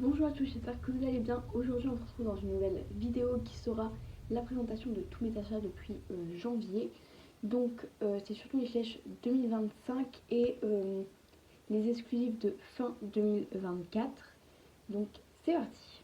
Bonjour à tous, j'espère que vous allez bien. Aujourd'hui on se retrouve dans une nouvelle vidéo qui sera la présentation de tous mes achats depuis janvier. Donc c'est surtout les flèches 2025 et les exclusifs de fin 2024. Donc c'est parti.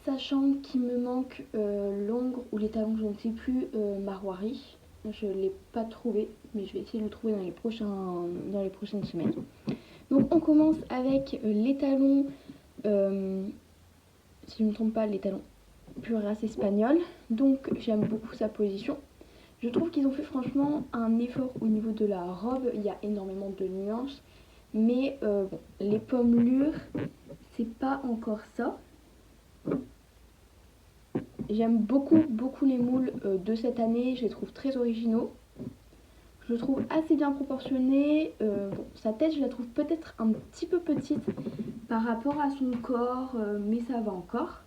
Sachant qu'il me manque l'ongre ou les talons, je ne sais plus, Marwari. Je ne l'ai pas trouvé, mais je vais essayer de le trouver dans les prochaines semaines. Donc on commence avec les talons, si je ne me trompe pas, les talons pure race espagnole. Donc j'aime beaucoup sa position. Je trouve qu'ils ont fait franchement un effort au niveau de la robe. Il y a énormément de nuances. Mais bon, les pommelures, c'est pas encore ça. J'aime beaucoup les moules de cette année. Je les trouve très originaux. Je le trouve assez bien proportionné. Bon, sa tête, je la trouve peut-être un petit peu petite par rapport à son corps, mais ça va encore.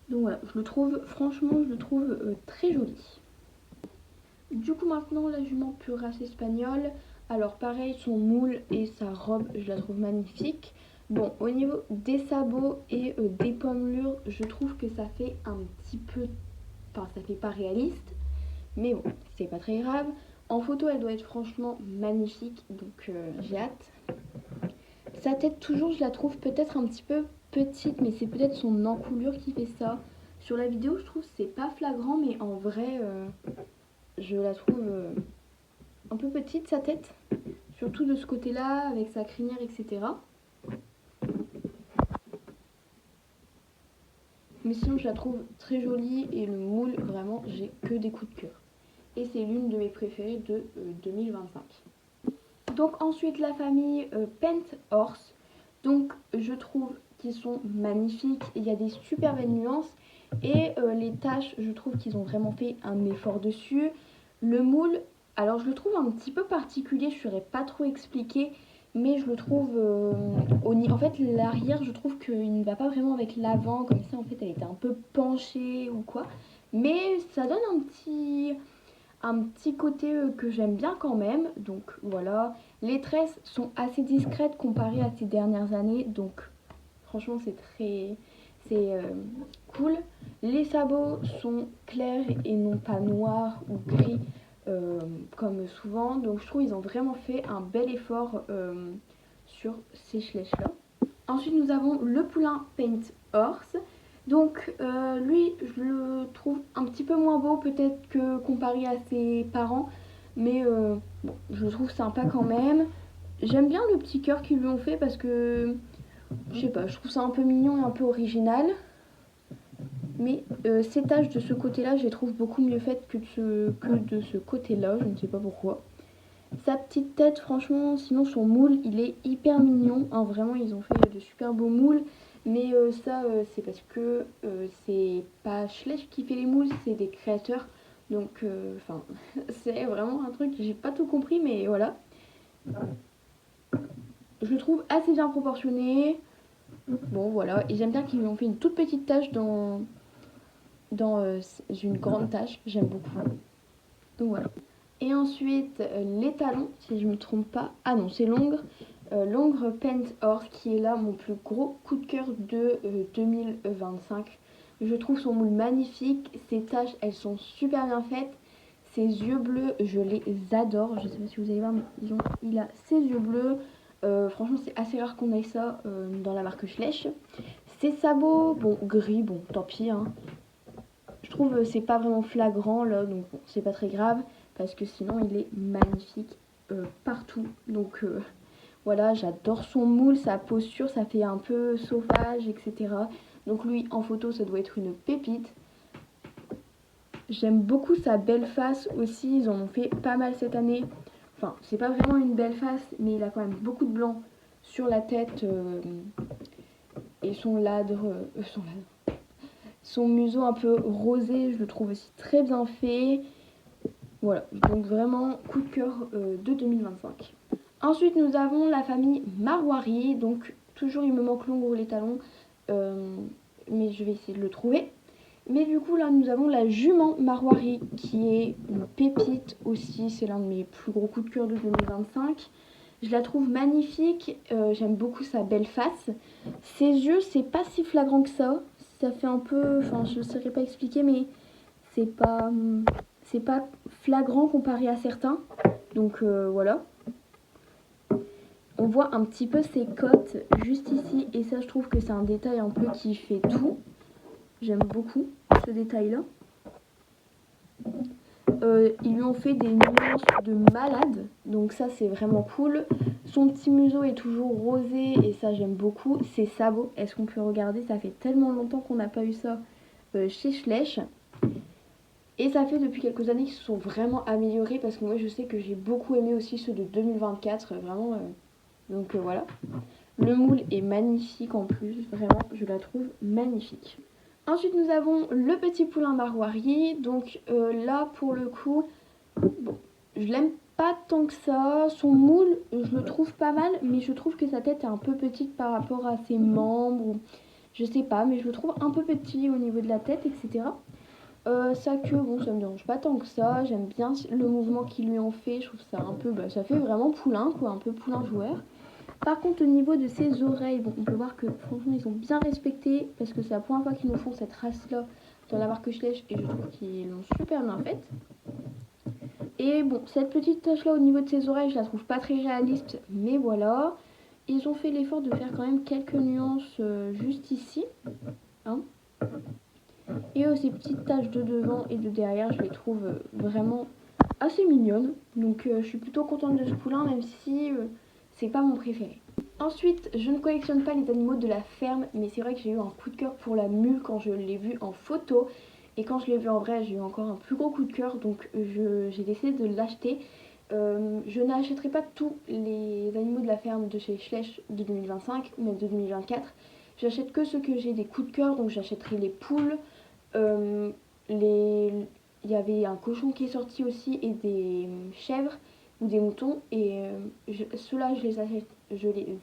Donc voilà, franchement, je le trouve très joli. Du coup, maintenant, la jument pure race espagnole. Alors, pareil, son moule et sa robe, je la trouve magnifique. Bon, au niveau des sabots et des pommelures, je trouve que ça fait un petit peu. Enfin, ça fait pas réaliste. Mais bon, c'est pas très grave. En photo, elle doit être franchement magnifique. Donc, j'ai hâte. Sa tête, toujours, je la trouve peut-être un petit peu petite, mais c'est peut-être son encoulure qui fait ça. Sur la vidéo, je trouve que c'est pas flagrant, mais en vrai, je la trouve un peu petite, sa tête. Surtout de ce côté-là, avec sa crinière, etc. Mais sinon, je la trouve très jolie et le moule, vraiment, j'ai que des coups de cœur. Et c'est l'une de mes préférées de 2025. Donc ensuite, la famille Pent Horse. Donc je trouve qu'ils sont magnifiques. Il y a des super belles nuances. Et les taches, je trouve qu'ils ont vraiment fait un effort dessus. Le moule, alors je le trouve un petit peu particulier, je ne saurais pas trop expliquer. Mais je le trouve, en fait l'arrière, je trouve qu'il ne va pas vraiment avec l'avant. Comme ça, en fait, elle était un peu penchée ou quoi. Mais ça donne un petit côté que j'aime bien quand même. Donc voilà, les tresses sont assez discrètes comparées à ces dernières années. Donc franchement c'est cool. Les sabots sont clairs et non pas noirs ou gris comme souvent. Donc je trouve qu'ils ont vraiment fait un bel effort sur ces flèches là. Ensuite nous avons le poulain Paint Horse. Donc lui, je le trouve un petit peu moins beau peut-être que comparé à ses parents. Mais bon, je le trouve sympa quand même. J'aime bien le petit cœur qu'ils lui ont fait parce que, je sais pas, je trouve ça un peu mignon et un peu original. Mais ces taches de ce côté-là, je les trouve beaucoup mieux faites que de ce côté-là. Je ne sais pas pourquoi. Sa petite tête, franchement, sinon son moule, il est hyper mignon. Hein, vraiment, ils ont fait de super beaux moules. Mais ça, c'est parce que c'est pas Schleich qui fait les moules, c'est des créateurs. Donc, enfin, c'est vraiment un truc, j'ai pas tout compris, mais voilà. Je le trouve assez bien proportionné. Bon, voilà. Et j'aime bien qu'ils lui ont fait une toute petite tache dans une grande tache. J'aime beaucoup. Donc voilà. Et ensuite, les talons, si je ne me trompe pas. Ah non, c'est l'ongre. L'ongre Pent Horse qui est là mon plus gros coup de cœur de 2025. Je trouve son moule magnifique. Ses taches, elles sont super bien faites. Ses yeux bleus, je les adore. Je ne sais pas si vous allez voir, mais il a ses yeux bleus. Franchement, c'est assez rare qu'on ait ça dans la marque Schleich. Ses sabots, bon, gris, bon, tant pis. Hein. Je trouve c'est pas vraiment flagrant là, donc bon, c'est pas très grave parce que sinon il est magnifique partout. Donc voilà, j'adore son moule, sa posture, ça fait un peu sauvage, etc. Donc lui en photo ça doit être une pépite. J'aime beaucoup sa belle face aussi, ils en ont fait pas mal cette année. Enfin, c'est pas vraiment une belle face, mais il a quand même beaucoup de blanc sur la tête et son museau un peu rosé, je le trouve aussi très bien fait. Voilà, donc vraiment coup de cœur de 2025. Ensuite, nous avons la famille Marwari. Donc, toujours il me manque l'ongre ou les talons, mais je vais essayer de le trouver. Mais du coup, là, nous avons la jument Marwari qui est une pépite aussi. C'est l'un de mes plus gros coups de cœur de 2025. Je la trouve magnifique, j'aime beaucoup sa belle face. Ses yeux, c'est pas si flagrant que ça. Ça fait un peu, enfin je ne saurais pas expliquer, mais c'est pas, c'est pas flagrant comparé à certains. Donc voilà. On voit un petit peu ses côtes juste ici, et ça je trouve que c'est un détail un peu qui fait tout. J'aime beaucoup ce détail là. Ils lui ont fait des nuances de malade, donc ça c'est vraiment cool. Son petit museau est toujours rosé et ça j'aime beaucoup. Ses sabots, est-ce qu'on peut regarder? Ça fait tellement longtemps qu'on n'a pas eu ça chez Schleich. Et ça fait depuis quelques années qu'ils se sont vraiment améliorés, parce que moi je sais que j'ai beaucoup aimé aussi ceux de 2024, vraiment. Donc voilà. Le moule est magnifique en plus, vraiment je la trouve magnifique. Ensuite nous avons le petit poulain maroilles. Donc là pour le coup, bon, je l'aime pas tant que ça. Son moule je le trouve pas mal, mais je trouve que sa tête est un peu petite par rapport à ses membres. Je sais pas, mais je le trouve un peu petit au niveau de la tête, etc. Sa queue, bon ça me dérange pas tant que ça. J'aime bien le mouvement qu'ils lui ont fait. Je trouve ça un peu, ça fait vraiment poulain quoi, un peu poulain joueur. Par contre au niveau de ses oreilles, bon, on peut voir que franchement ils sont bien respectés, parce que c'est la première fois qu'ils nous font cette race là dans la marque Schleich, et je trouve qu'ils l'ont super bien faite. Et bon, cette petite tache là au niveau de ses oreilles, je la trouve pas très réaliste, mais voilà. Ils ont fait l'effort de faire quand même quelques nuances juste ici, hein. Et ces petites taches de devant et de derrière, je les trouve vraiment assez mignonnes. Donc je suis plutôt contente de ce poulain, même si c'est pas mon préféré. Ensuite, je ne collectionne pas les animaux de la ferme, mais c'est vrai que j'ai eu un coup de cœur pour la mule quand je l'ai vue en photo. Et quand je l'ai vue en vrai, j'ai eu encore un plus gros coup de cœur, donc j'ai décidé de l'acheter. Je n'achèterai pas tous les animaux de la ferme de chez Schleich de 2025 ou même de 2024. J'achète que ceux que j'ai des coups de cœur, donc j'achèterai les poules. Il y avait un cochon qui est sorti aussi, et des chèvres ou des moutons, et ceux-là je les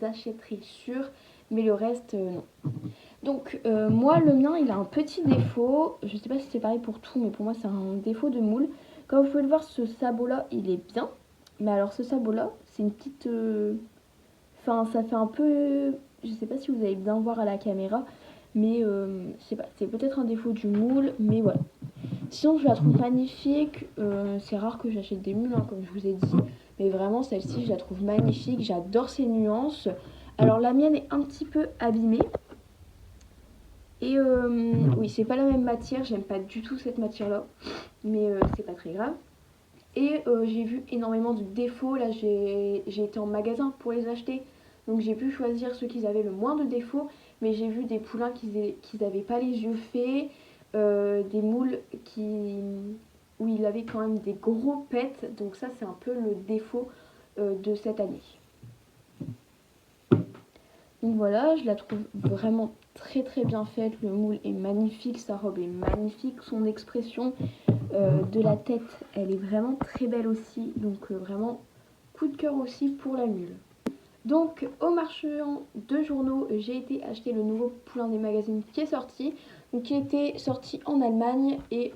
achèterai sûrs, mais le reste non. Donc moi le mien il a un petit défaut, je sais pas si c'est pareil pour tout, mais pour moi c'est un défaut de moule. Comme vous pouvez le voir, ce sabot là il est bien, mais alors ce sabot là c'est une petite, enfin ça fait un peu, je sais pas si vous allez bien voir à la caméra, mais je sais pas, c'est peut-être un défaut du moule, mais voilà. Sinon je la trouve magnifique, c'est rare que j'achète des mules, hein, comme je vous ai dit, mais vraiment celle-ci je la trouve magnifique, j'adore ses nuances. Alors la mienne est un petit peu abîmée, et oui c'est pas la même matière, j'aime pas du tout cette matière là, mais c'est pas très grave. Et j'ai vu énormément de défauts, là j'ai été en magasin pour les acheter, donc j'ai pu choisir ceux qui avaient le moins de défauts, mais j'ai vu des poulains qui n'avaient pas les yeux faits, des moules où il avait quand même des gros pets, donc ça c'est un peu le défaut de cette année. Donc voilà, je la trouve vraiment très très bien faite, le moule est magnifique, sa robe est magnifique, son expression de la tête elle est vraiment très belle aussi, donc vraiment coup de cœur aussi pour la mule. Donc au marchand de journaux, j'ai été acheter le nouveau poulain des magazines qui est sorti, donc il était sorti en Allemagne, et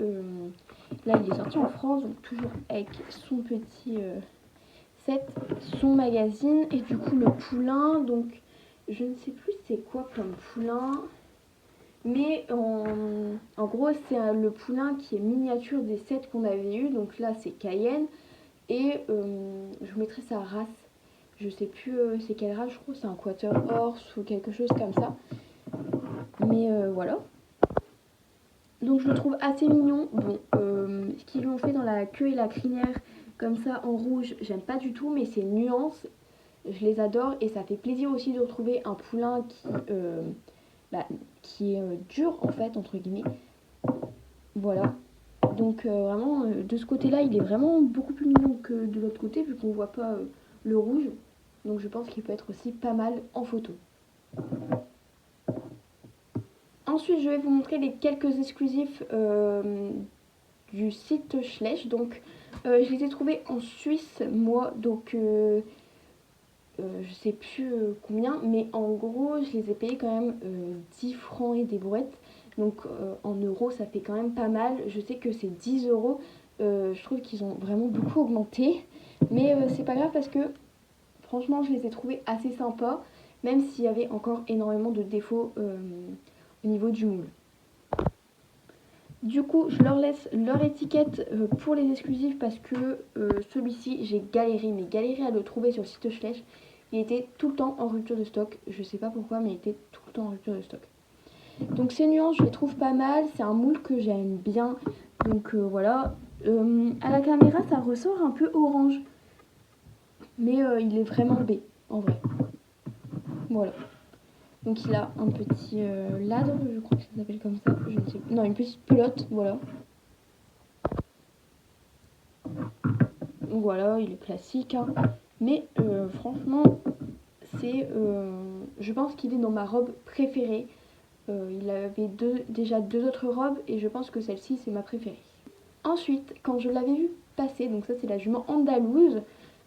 là il est sorti en France, donc toujours avec son petit set, son magazine. Et du coup le poulain, donc je ne sais plus c'est quoi comme poulain, mais en gros c'est le poulain qui est miniature des sets qu'on avait eu, donc là c'est Cayenne, et je vous mettrai sa race, je sais plus c'est quelle race, je crois que c'est un Quarter Horse ou quelque chose comme ça, mais voilà. Donc je le trouve assez mignon. Bon, ce qu'ils lui ont fait dans la queue et la crinière comme ça en rouge, j'aime pas du tout, mais ces nuances je les adore, et ça fait plaisir aussi de retrouver un poulain qui est dur en fait entre guillemets. Voilà. Donc vraiment de ce côté là il est vraiment beaucoup plus mignon que de l'autre côté, vu qu'on voit pas le rouge. Donc je pense qu'il peut être aussi pas mal en photo. Ensuite je vais vous montrer les quelques exclusifs du site Schleich. Donc je les ai trouvés en Suisse moi, donc je sais plus combien, mais en gros je les ai payés quand même 10 francs et des brouettes, donc en euros ça fait quand même pas mal. Je sais que c'est 10 euros, je trouve qu'ils ont vraiment beaucoup augmenté, mais c'est pas grave, parce que franchement je les ai trouvés assez sympas, même s'il y avait encore énormément de défauts au niveau du moule. Du coup, je leur laisse leur étiquette pour les exclusifs parce que celui-ci, j'ai galéré, mais galéré à le trouver sur le site Schleich. Il était tout le temps en rupture de stock. Je sais pas pourquoi, mais il était tout le temps en rupture de stock. Donc ces nuances, je les trouve pas mal. C'est un moule que j'aime bien. Donc voilà. À la caméra, ça ressort un peu orange. Mais il est vraiment B, en vrai. Voilà. Donc il a un petit ladre, je crois que ça s'appelle comme ça. Je ne sais pas. Non, une petite pelote, voilà. Donc voilà, il est classique, hein. Mais franchement, je pense qu'il est dans ma robe préférée. Il avait déjà deux autres robes et je pense que celle-ci c'est ma préférée. Ensuite, quand je l'avais vu passer, donc ça c'est la jument andalouse,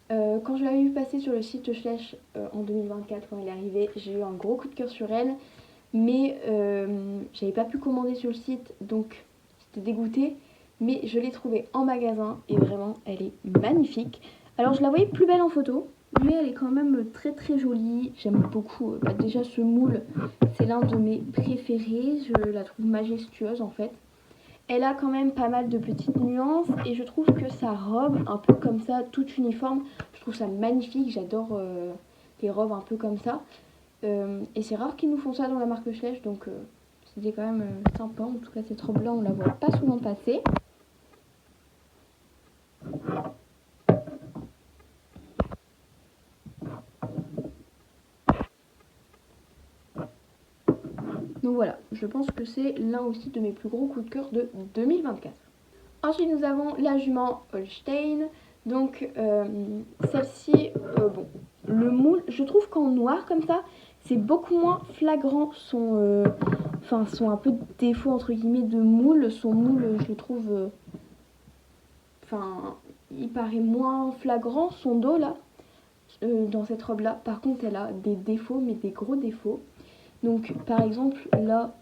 quand je l'avais vu passer sur le site Schleich en 2024 quand elle est arrivée, j'ai eu un gros coup de cœur sur elle. Mais j'avais pas pu commander sur le site, donc j'étais dégoûtée. Mais je l'ai trouvée en magasin et vraiment elle est magnifique. Alors je la voyais plus belle en photo, mais elle est quand même très très jolie. J'aime beaucoup. Déjà ce moule, c'est l'un de mes préférés. Je la trouve majestueuse en fait. Elle a quand même pas mal de petites nuances et je trouve que sa robe, un peu comme ça, toute uniforme, je trouve ça magnifique. J'adore les robes un peu comme ça. Et c'est rare qu'ils nous font ça dans la marque Schleich, donc c'était quand même sympa. En tout cas, cette robe-là, on la voit pas souvent passer. Donc voilà, je pense que c'est l'un aussi de mes plus gros coups de cœur de 2024. Ensuite, nous avons la jument Holstein. Donc celle-ci, bon, le moule, je trouve qu'en noir comme ça, c'est beaucoup moins flagrant son un peu de défaut entre guillemets de moule. Son moule, je le trouve, il paraît moins flagrant, son dos là, dans cette robe là. Par contre, elle a des défauts, mais des gros défauts. Donc par exemple là,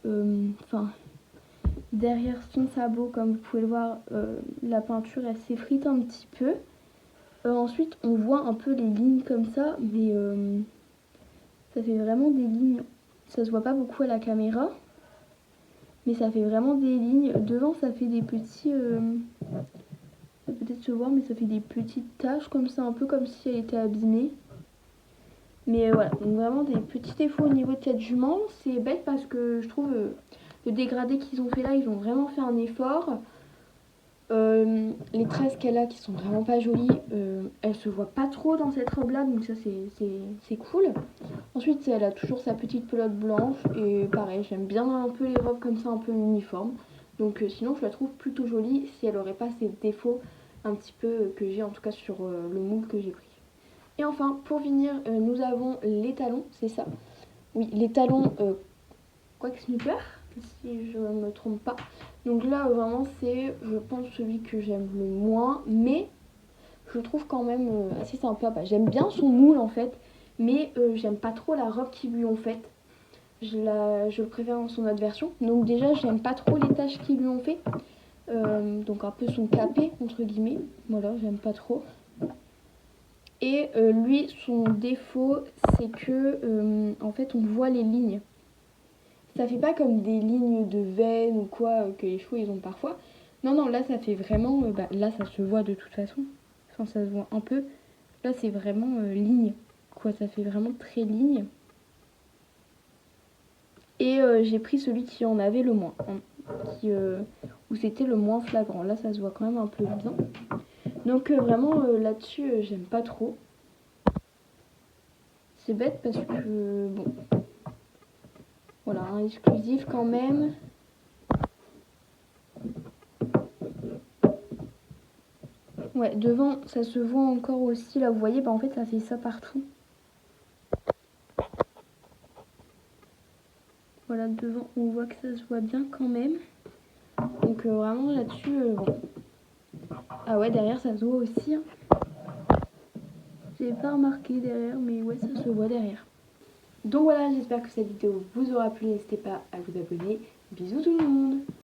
derrière son sabot, comme vous pouvez le voir, la peinture elle s'effrite un petit peu. Ensuite on voit un peu les lignes comme ça, mais ça fait vraiment des lignes. Ça se voit pas beaucoup à la caméra, mais ça fait vraiment des lignes. Devant ça fait des petits... ça peut peut-être se voir, mais ça fait des petites taches comme ça, un peu comme si elle était abîmée. Mais voilà, donc vraiment des petits défauts au niveau de cette jument. C'est bête parce que je trouve le dégradé qu'ils ont fait là, ils ont vraiment fait un effort. Les tresses qu'elle a qui sont vraiment pas jolies, elle se voit pas trop dans cette robe là, donc ça c'est cool. Ensuite elle a toujours sa petite pelote blanche et pareil, j'aime bien un peu les robes comme ça, un peu uniformes. Donc sinon je la trouve plutôt jolie si elle aurait pas ces défauts un petit peu que j'ai en tout cas sur le moule que j'ai pris. Et enfin pour finir nous avons les talons, c'est ça. Oui, les talons Quack Snooper, si je ne me trompe pas. Donc là vraiment c'est je pense celui que j'aime le moins, mais je le trouve quand même assez sympa. J'aime bien son moule en fait, mais j'aime pas trop la robe qu'ils lui ont faite. Je le préfère dans son autre version. Donc déjà j'aime pas trop les taches qu'ils lui ont fait. Donc un peu son capé entre guillemets. Voilà, j'aime pas trop. Et lui son défaut c'est que en fait on voit les lignes. Ça fait pas comme des lignes de veine ou quoi que les chevaux ils ont parfois. Non, non, là ça fait vraiment... là ça se voit de toute façon. Enfin ça se voit un peu. Là c'est vraiment ligne. Quoi, ça fait vraiment très ligne. Et j'ai pris celui qui en avait le moins. Où c'était le moins flagrant. Là ça se voit quand même un peu bien. Donc vraiment là-dessus j'aime pas trop. C'est bête parce que... Bon. Voilà, un exclusif quand même. Ouais, devant, ça se voit encore aussi. Là, vous voyez, en fait, ça fait ça partout. Voilà, devant, on voit que ça se voit bien quand même. Donc, vraiment, là-dessus, bon. Ah ouais, derrière, ça se voit aussi. Hein. J'ai pas remarqué derrière, mais ouais, ça se voit derrière. Donc voilà, j'espère que cette vidéo vous aura plu. N'hésitez pas à vous abonner. Bisous tout le monde!